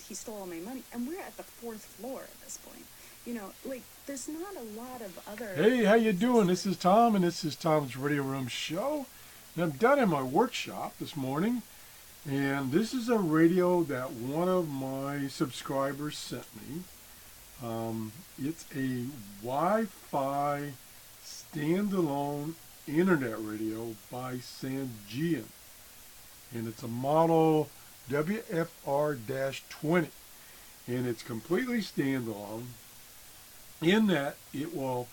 he stole all my money. And we're at the 4th floor at this point. You know, like, there's not a lot of other... Hey, how you doing? This is Tom, and this is Tom's Radio Room Show. And I'm done in my workshop this morning, and this is a radio that one of my subscribers sent me. It's a Wi-Fi standalone internet radio by Sangean, and it's a model WFR-20, and it's completely standalone in that it will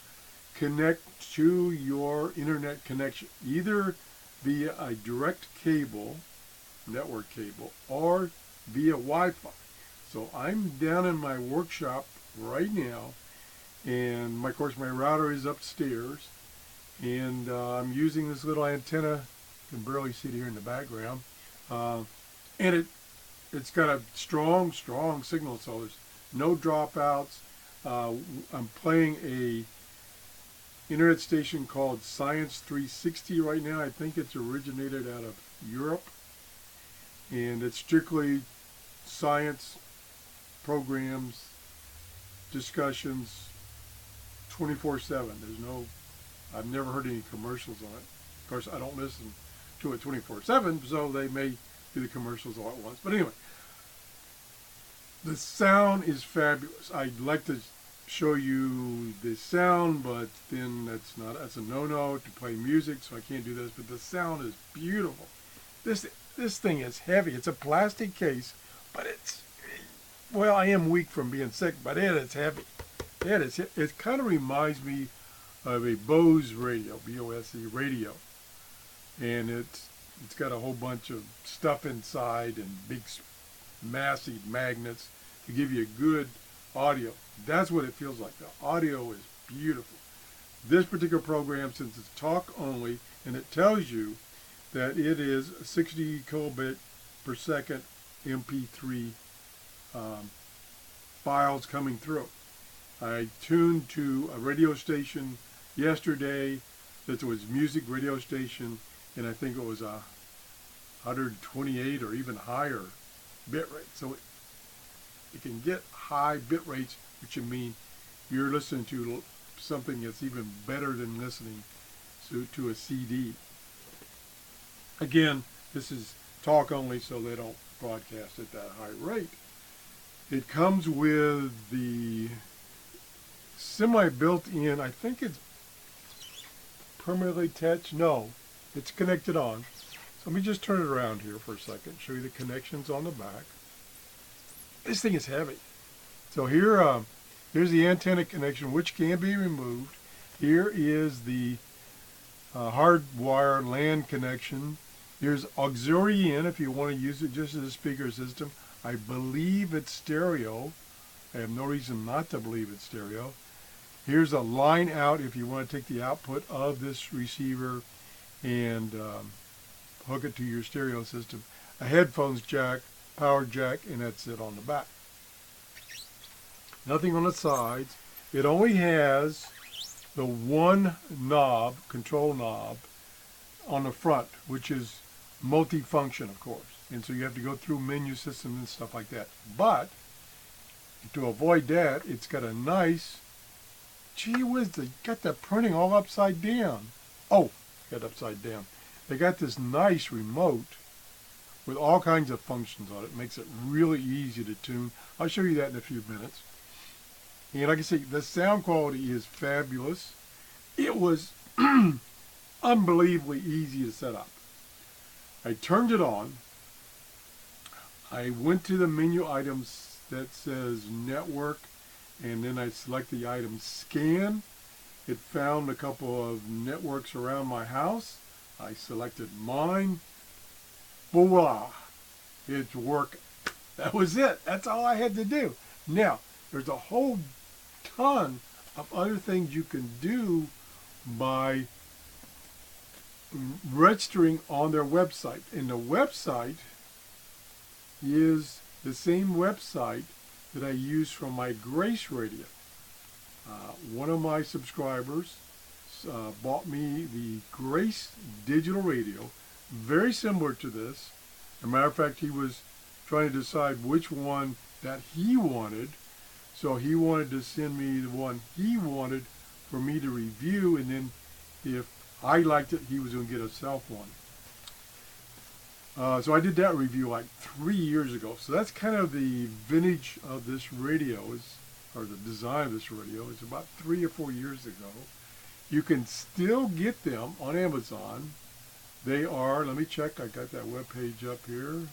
connect to your internet connection either via a direct cable, network cable, or via Wi-Fi. So I'm down in my workshop right now, and of course my router is upstairs, and I'm using this little antenna. You can barely see it here in the background, and it's got a strong signal, so there's no dropouts. I'm playing a internet station called Science 360 right now. I think it's originated out of Europe, and it's strictly science programs, discussions, 24/7. I've never heard any commercials on it. Of course, I don't listen to it 24/7, so they may do the commercials all at once. But anyway, the sound is fabulous. I'd like to show you the sound, but then that's a no-no to play music, so I can't do this. But the sound is beautiful. This thing is heavy. It's a plastic case, but I am weak from being sick, but it is heavy. It kind of reminds me of a Bose radio, B-O-S-E radio, and it's got a whole bunch of stuff inside and big massive magnets to give you a good audio. That's what it feels like. The audio is beautiful. This particular program, since it's talk only, and it tells you that it is 60 kilobit per second MP3 files coming through. I tuned to a radio station yesterday that was music radio station, and I think it was 128 or even higher bit rate. So it can get high bit rates, which would mean you're listening to something that's even better than listening to a CD. Again, this is talk only, so they don't broadcast at that high rate. It comes with the semi-built-in, I think it's permanently attached. No, it's connected on. So let me just turn it around here for a second, show you the connections on the back. This thing is heavy. So here's the antenna connection, which can be removed. Here is the hardwire LAN connection. Here's auxiliary in if you want to use it just as a speaker system. I believe it's stereo. I have no reason not to believe it's stereo. Here's a line out if you want to take the output of this receiver and hook it to your stereo system. A headphones jack, power jack, and that's it on the back. Nothing on the sides. It only has the one knob, control knob, on the front, which is multifunction, of course. And so you have to go through menu systems and stuff like that. But to avoid that, it's got a nice, gee whiz, they got the printing all upside down. Oh, got upside down. They got this nice remote with all kinds of functions on it. Makes it really easy to tune. I'll show you that in a few minutes. And like I say, the sound quality is fabulous. It was unbelievably easy to set up. I turned it on. I went to the menu items that says network, and then I select the item scan. It found a couple of networks around my house. I selected mine. Voila! It's working. That was it. That's all I had to do. Now, there's a whole ton of other things you can do by registering on their website. And the website is the same website that I use from my Grace Radio. One of my subscribers bought me the Grace digital radio, very similar to this. As a matter of fact, he was trying to decide which one that he wanted. So he wanted to send me the one he wanted for me to review, and then if I liked it, he was going to get himself one. So I did that review like 3 years ago. So that's kind of the vintage of this radio, or the design of this radio. It's about 3 or 4 years ago. You can still get them on Amazon. They are, let me check, I got that web page up here.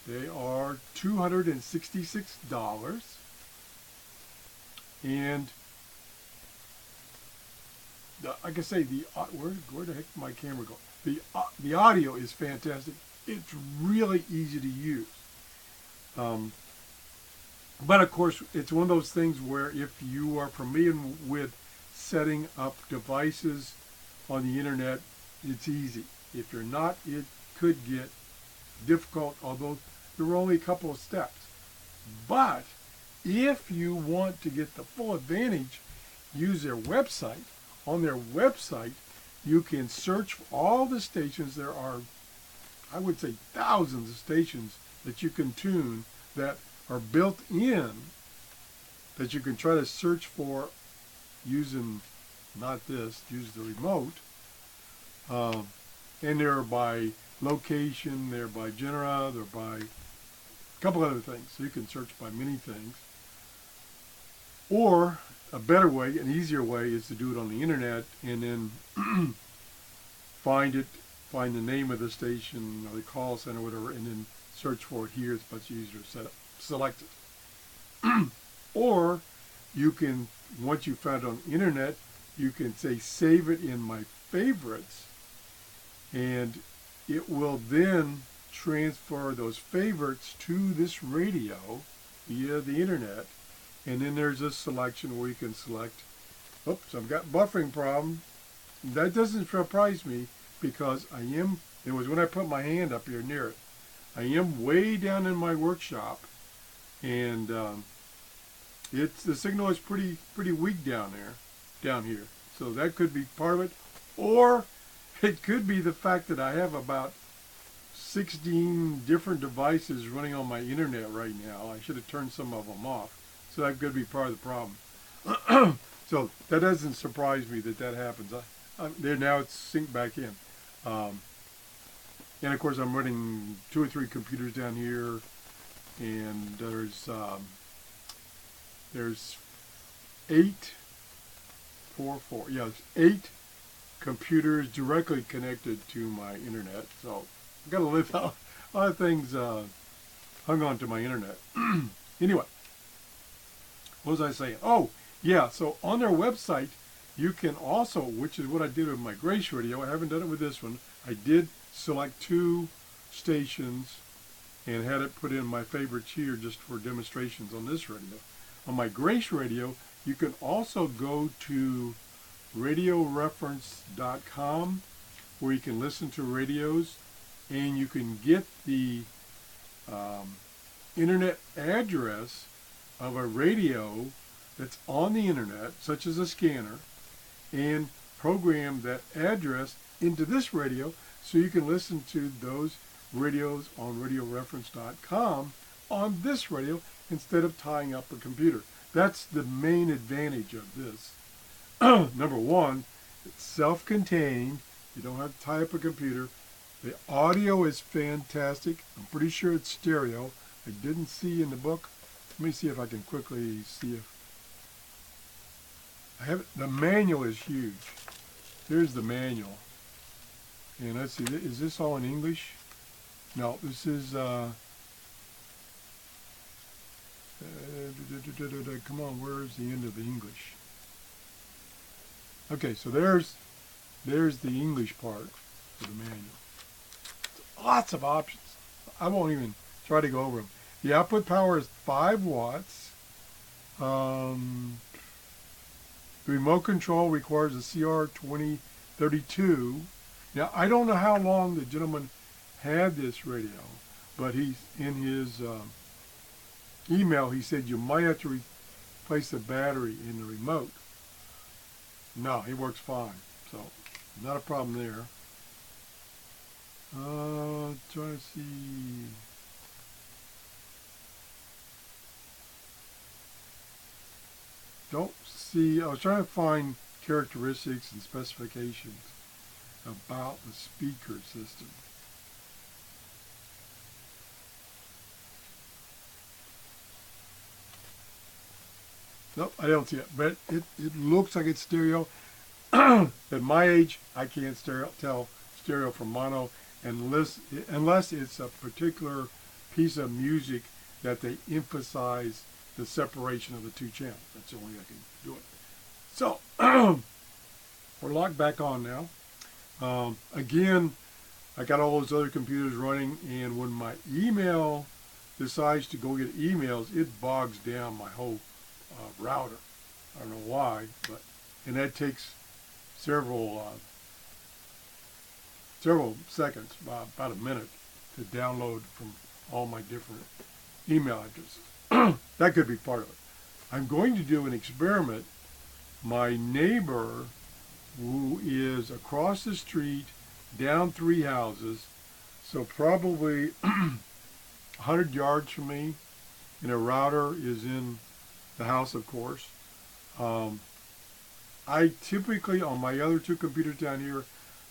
They are $266. And like I say, where the heck did my camera go? The audio is fantastic. It's really easy to use. But of course, it's one of those things where if you are familiar with setting up devices on the internet, it's easy. If you're not, it could get difficult, although there are only a couple of steps. But if you want to get the full advantage, use their website. On their website, you can search for all the stations. There are, I would say, thousands of stations that you can tune that are built in, that you can try to search for using, not this, use the remote. And they're by location, they're by genre, they're by a couple other things. So you can search by many things. Or a better way, an easier way, is to do it on the internet and then find the name of the station or the call center or whatever, and then search for it here. It's much easier to select it. Or you can, once you found it on the internet, you can say save it in my favorites, and it will then transfer those favorites to this radio via the internet. And then there's a selection where you can select, oops, I've got buffering problem. That doesn't surprise me because it was when I put my hand up here near it. I am way down in my workshop, and the signal is pretty weak down here. So that could be part of it. Or it could be the fact that I have about 16 different devices running on my internet right now. I should have turned some of them off. So that could be part of the problem. So that doesn't surprise me that happens. There now it's synced back in. And of course I'm running 2 or 3 computers down here, and there's 8 computers directly connected to my internet. So I've got to live out a lot of things hung on to my internet. Anyway, what was I saying? Oh, yeah, so on their website, you can also, which is what I did with my Grace radio, I haven't done it with this one, I did select 2 stations and had it put in my favorites here just for demonstrations on this radio. On my Grace radio, you can also go to radioreference.com where you can listen to radios, and you can get the internet address of a radio that's on the internet, such as a scanner, and program that address into this radio so you can listen to those radios on radioreference.com on this radio instead of tying up a computer. That's the main advantage of this. Number one, it's self-contained. You don't have to tie up a computer. The audio is fantastic. I'm pretty sure it's stereo. I didn't see in the book. Let me see if I can quickly see if I have it. The manual is huge. There's the manual. And let's see, is this all in English? No, this is, come on, where's the end of the English? Okay, so there's the English part of the manual. Lots of options. I won't even try to go over them. The output power is 5 watts. The remote control requires a CR2032. Now, I don't know how long the gentleman had this radio, but in his email, he said you might have to replace the battery in the remote. No, it works fine, so not a problem there. Trying to see. don't see, I was trying to find characteristics and specifications about the speaker system. Nope, I don't see it, but it looks like it's stereo. At my age, I can't tell stereo from mono unless it's a particular piece of music that they emphasize the separation of the two channels. That's the only way I can do it. So, we're locked back on now. Again, I got all those other computers running, and when my email decides to go get emails, it bogs down my whole router. I don't know why, and that takes several seconds, about a minute, to download from all my different email addresses. That could be part of it. I'm going to do an experiment. My neighbor, who is across the street, down 3 houses, so probably 100 yards from me, and a router is in the house, of course. I typically, on my other 2 computers down here,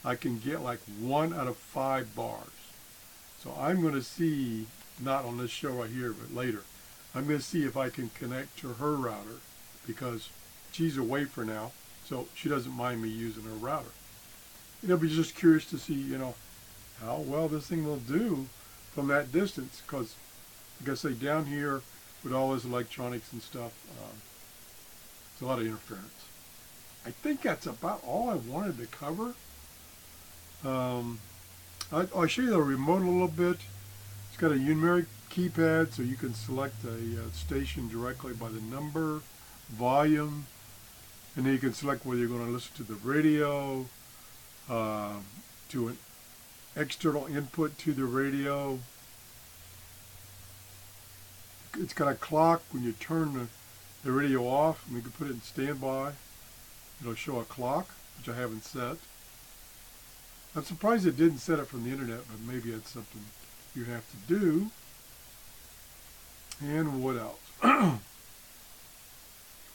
I can get like 1 out of 5 bars. So I'm going to see, not on this show right here, but later, I'm going to see if I can connect to her router, because she's away for now, so she doesn't mind me using her router. And I'll be just curious to see, how well this thing will do from that distance, because, like I say, down here with all this electronics and stuff, it's a lot of interference. I think that's about all I wanted to cover. I'll show you the remote a little bit. It's got a numeric keypad, so you can select a station directly by the number, volume, and then you can select whether you're going to listen to the radio, to an external input to the radio. It's got a clock. When you turn the radio off, and we can put it in standby, it'll show a clock, which I haven't set. I'm surprised it didn't set it from the internet, but maybe it's something you have to do. And what else?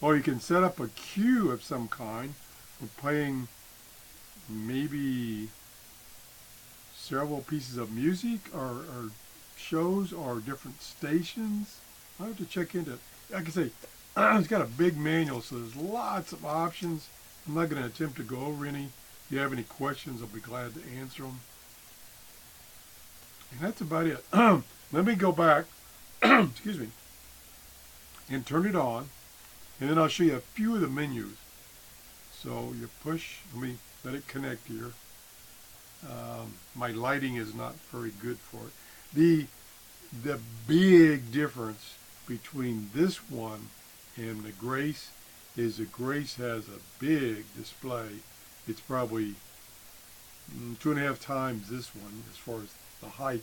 Or you can set up a queue of some kind for playing maybe several pieces of music or shows or different stations. I have to check into it. Like I say, it's got a big manual, so there's lots of options. I'm not going to attempt to go over any. If you have any questions, I'll be glad to answer them. And that's about it. Let me go back, excuse me, and turn it on. And then I'll show you a few of the menus. So you push, let it connect here. My lighting is not very good for it. The big difference between this one and the Grace is the Grace has a big display. It's probably 2.5 times this one as far as the height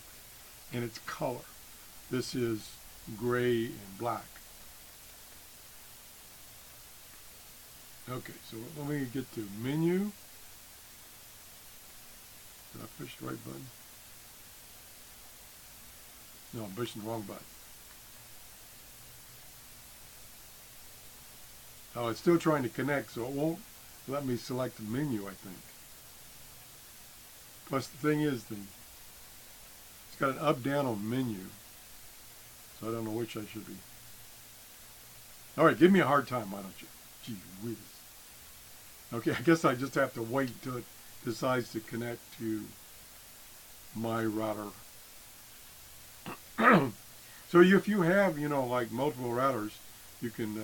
and its color. This is gray and black. Okay, so let me get to menu. Did I push the right button? No, I'm pushing the wrong button. Oh, it's still trying to connect, so it won't let me select the menu, I think. Plus, the thing is, it's got an up-down on menu, so I don't know which I should be. All right, give me a hard time, why don't you? Gee whiz. Okay, I guess I just have to wait until it decides to connect to my router. So if you have, like multiple routers, you can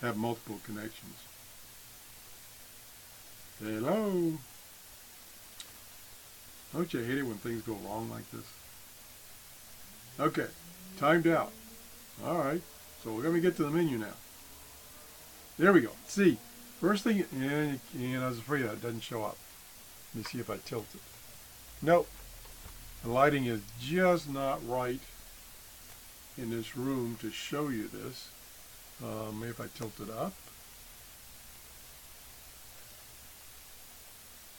have multiple connections. Hello. Don't you hate it when things go wrong like this? Okay, timed out. All right, so let me get to the menu now. There we go. See, first thing, and I was afraid that doesn't show up. Let me see if I tilt it. Nope. The lighting is just not right in this room to show you this. Maybe if I tilt it up.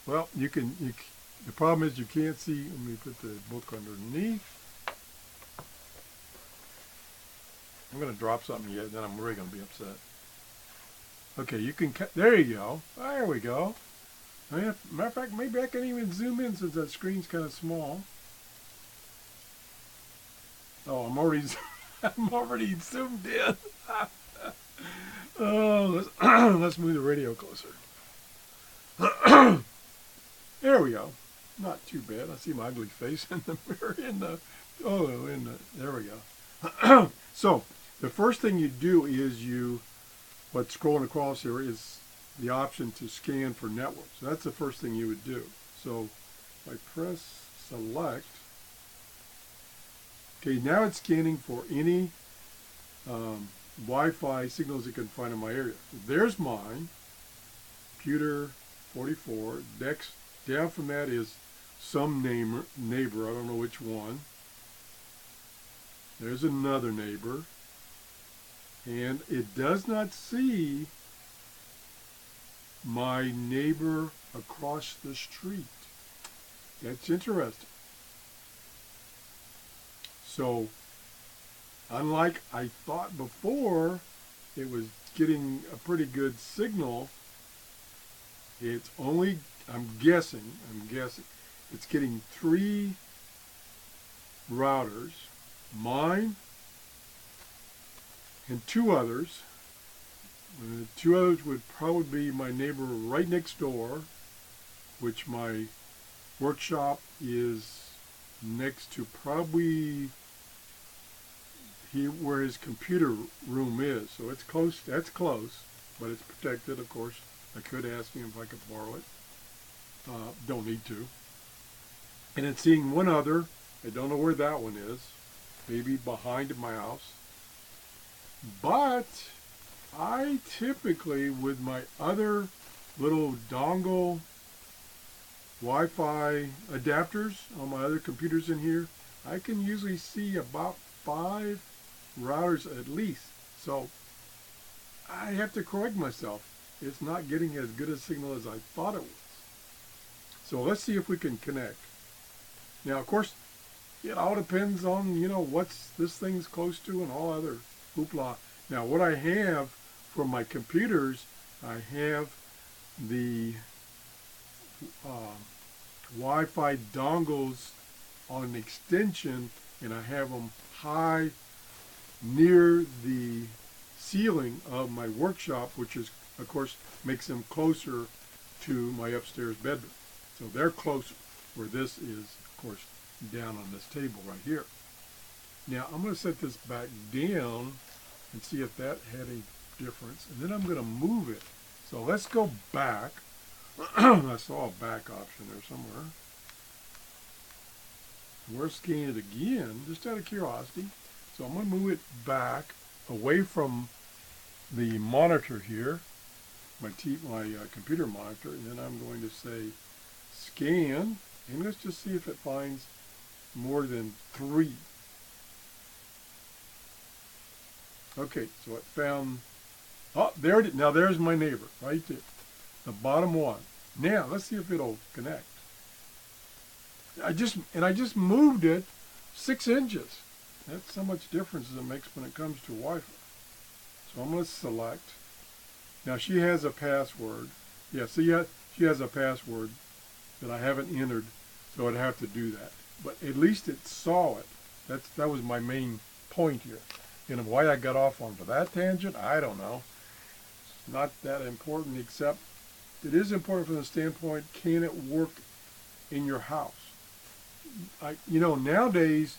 Well, the problem is you can't see. Let me put the book underneath. I'm going to drop something yet, then I'm really going to be upset. Okay, you can cut. There you go. There we go. Matter of fact, maybe I can even zoom in since that screen's kind of small. Oh, I'm already, I'm already zoomed in. Oh, let's move the radio closer. There we go. Not too bad. I see my ugly face in the mirror. There we go. So the first thing you do is what's scrolling across here is the option to scan for networks. So that's the first thing you would do. So if I press select, okay, now it's scanning for any Wi-Fi signals it can find in my area. So there's mine, computer 44. Next, down from that is some neighbor. I don't know which one. There's another neighbor. And it does not see my neighbor across the street. That's interesting. So, unlike I thought before, it was getting a pretty good signal. It's only, I'm guessing, it's getting 3 routers, mine and 2 others. 2 others would probably be my neighbor right next door, which my workshop is next to probably where his computer room is. So it's close, that's close, but it's protected, of course. I could ask him if I could borrow it. Don't need to. And it's seeing one other. I don't know where that one is. Maybe behind my house. But I typically, with my other little dongle Wi-Fi adapters on my other computers in here, I can usually see about 5 routers at least. So I have to correct myself. It's not getting as good a signal as I thought it was. So let's see if we can connect. Now, of course, it all depends on, what's this thing's close to and all other hoopla. Now, what I have for my computers, I have the Wi-Fi dongles on an extension, and I have them high near the ceiling of my workshop, which is, of course, makes them closer to my upstairs bedroom. So they're closer, where this is, of course, down on this table right here. Now, I'm going to set this back down and see if that had a difference. And then I'm going to move it. So let's go back. I saw a back option there somewhere. We're scanning it again, just out of curiosity. So I'm going to move it back away from the monitor here, my computer monitor, and then I'm going to say scan, and let's just see if it finds more than 3. Okay, so it found, oh, there it is. Now there's my neighbor, right there, the bottom one. Now let's see if it'll connect. I just moved it 6 inches. That's how much difference it makes when it comes to Wi-Fi. So I'm going to select. Now she has a password. Yeah, see, she has a password that I haven't entered, so I'd have to do that. But at least it saw it. That was my main point here. And why I got off onto that tangent, I don't know. It's not that important, except it is important from the standpoint, can it work in your house? Nowadays,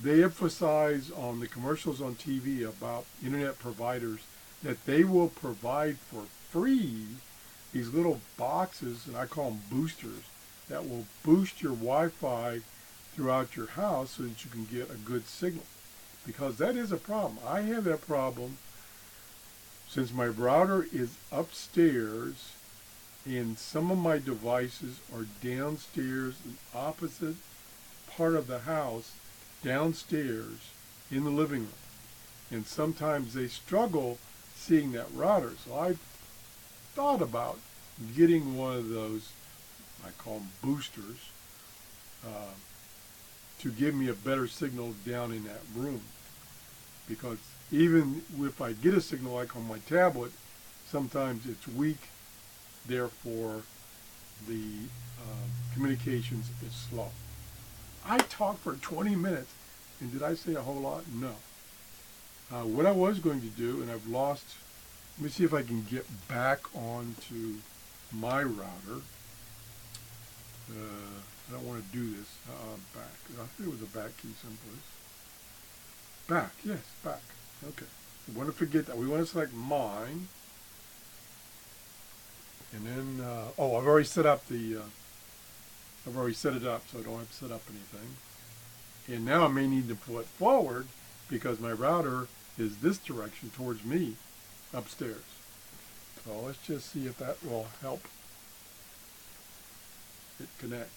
they emphasize on the commercials on TV about internet providers that they will provide for free these little boxes, and I call them boosters, that will boost your Wi-Fi throughout your house so that you can get a good signal. Because that is a problem. I have that problem since my router is upstairs and some of my devices are downstairs, the opposite part of the house, downstairs in the living room. And sometimes they struggle seeing that router. So I thought about getting one of those, I call them boosters, to give me a better signal down in that room. Because even if I get a signal like on my tablet, sometimes it's weak, therefore the communications is slow. I talked for 20 minutes, and did I say a whole lot? No. What I was going to do, and I've lost, let me see if I can get back onto my router. I don't want to do this. Back. I think it was a back key someplace. Back, yes, back. Okay. We want to forget that. We want to select mine. And then, I've already set up I've already set it up, so I don't have to set up anything. And now I may need to pull it forward because my router is this direction towards me upstairs. So let's just see if that will help it connect.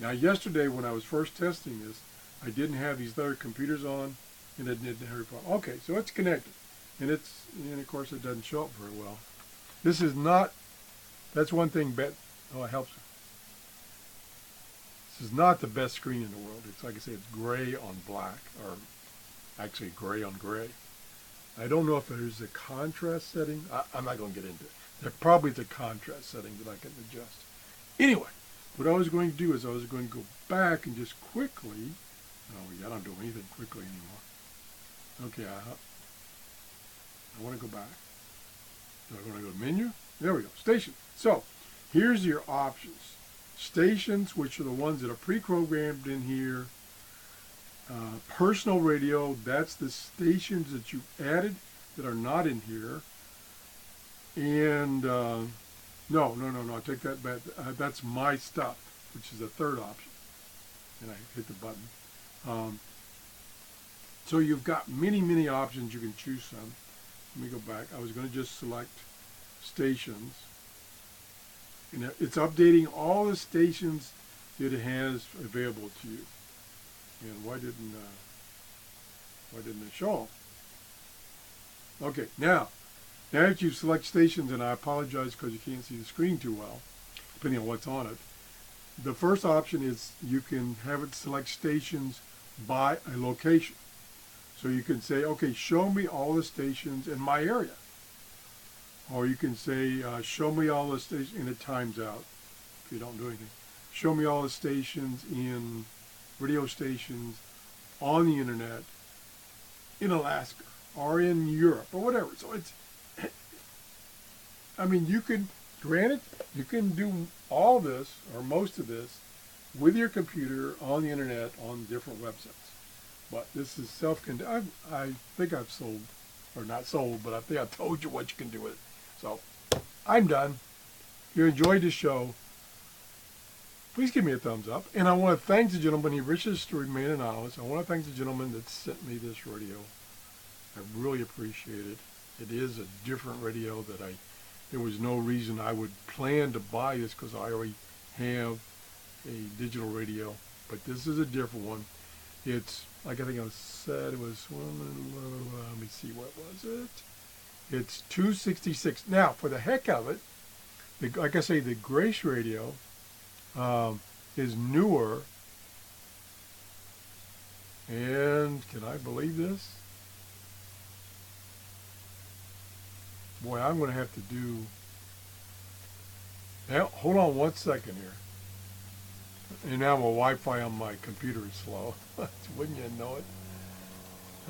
Now yesterday when I was first testing this, I didn't have these other computers on and it didn't have a problem. Okay, so it's connected. And of course it doesn't show up very well. This is not, that's one thing, it helps. This is not the best screen in the world. It's like I say, it's gray on black, or actually gray on gray. I don't know if there's a contrast setting. I'm not going to get into it. There probably is a contrast setting that I can adjust. Anyway, what I was going to do is I was going to go back and just quickly, I don't do anything quickly anymore. Okay, I want to go back. So I'm going to go to menu. There we go, station. So here's your options. Stations, which are the ones that are pre-programmed in here. Personal radio, that's the stations that you added that are not in here. And no, I take that back. That's my stuff, which is the third option. And I hit the button. So you've got many options you can choose from. Let me go back. I was going to just select stations. And it's updating all the stations that it has available to you. And why didn't it show them? Okay, now that you select stations, and I apologize because you can't see the screen too well, depending on what's on it. The first option is you can have it select stations by a location. So you can say, okay, show me all the stations in my area. Or you can say, show me all the stations, and it times out if you don't do anything. Show me all the stations in radio stations on the internet in Alaska or in Europe or whatever. So it's, I mean, you can, granted, you can do all this or most of this with your computer on the internet on different websites. But this is self-contained. I think I've sold, or not sold, but I think I told you what you can do with it. So I'm done. If you enjoyed the show, please give me a thumbs up. And I want to thank the gentleman, he wishes to remain anonymous. I want to thank the gentleman that sent me this radio. I really appreciate it. It is a different radio that there was no reason I would plan to buy this because I already have a digital radio. But this is a different one. It's, like I think I said, it was, let me see, what was it? It's 266. Now, for the heck of it, like I say, the Grace radio is newer. And can I believe this? Boy, I'm going to have to do... Now, hold on 1 second here. And now my Wi-Fi on my computer is slow. Wouldn't you know it?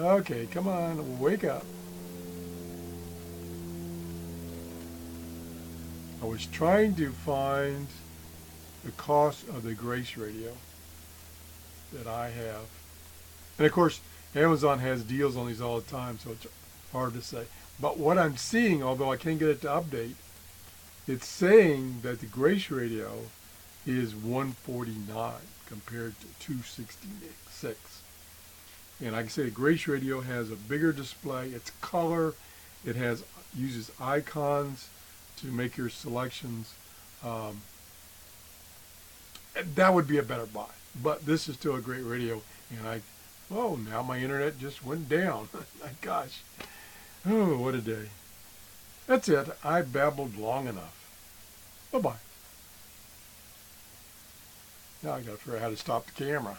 Okay, come on, wake up. I was trying to find the cost of the Grace radio that I have. And of course, Amazon has deals on these all the time, so it's hard to say. But what I'm seeing, although I can't get it to update, it's saying that the Grace radio is $149 compared to $266. And like I say, the Grace radio has a bigger display. It's color. It uses icons to make your selections. That would be a better buy. But this is still a great radio. And now my internet just went down. My gosh. Oh, what a day. That's it. I babbled long enough. Bye-bye. Now I got to figure out how to stop the camera.